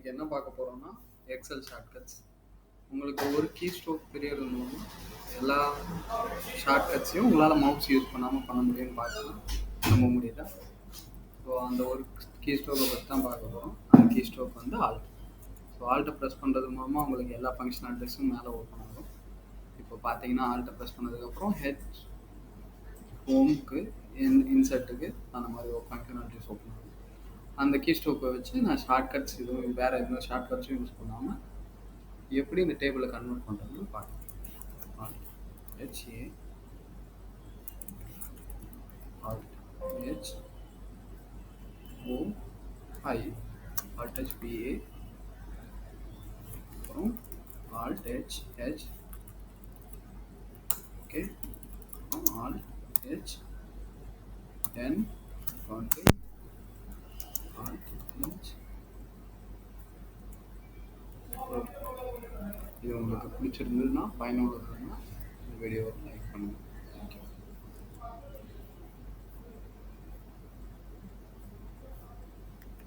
என்ன பார்க்க போகிறோம்னா எக்ஸல் ஷார்ட்கட்ஸ். உங்களுக்கு ஒரு கீ ஸ்ட்ரோக் பீரியட் இருந்தோம்னா எல்லா ஷார்ட்கட்ஸையும் உங்களால் மவுஸ் யூஸ் பண்ணாமல் பண்ண முடியும்னு பார்க்கலாம். நம்ப முடியுதா? ஸோ அந்த ஒரு கீ ஸ்ட்ரோக்கை பற்றி தான் பார்க்க போகிறோம். அந்த கீ ஸ்ட்ரோக் வந்து ஆல்ட். ஸோ ஆல்ட்டை ப்ரெஸ் பண்ணுறது மூலமாக உங்களுக்கு எல்லா ஃபங்க்ஷனாலிட்டிஸும் மேலே ஓப்பன் ஆகும். இப்போ பார்த்தீங்கன்னா ஆல்ட்டை ப்ரெஸ் பண்ணதுக்கப்புறம் ஹெட் ஹோமுக்கு இன்சர்ட்டுக்கு அந்த மாதிரி ஒரு ஃபங்க்ஷனாலிட்டிஸ் ஓப்பன் ஆகும். அந்த கீ ஸ்ட்ரோக்கை வச்சு நான் ஷார்ட்கட்ஸ் எதுவும் வேறு எதுவும் ஷார்ட்கட்ஸும் யூஸ் பண்ணாமல் எப்படி இந்த டேபிளை கன்வெர்ட் பண்ணுறதுன்னு பார்க்கலாம். ஹெச்ஏ ஆல்ட் ஹெச் ஓ ஐ ஆல்ட் ஹெச் பிஏ அப்புறம் ஆல்ட் ஹெச் ஹெச் ஓகே அப்புறம் alt H N alt H. இது உங்களுக்கு பிடிச்சிருந்ததுன்னா பயனுள்ளதுன்னா இந்த வீடியோவை லைக் பண்ணுங்கள்.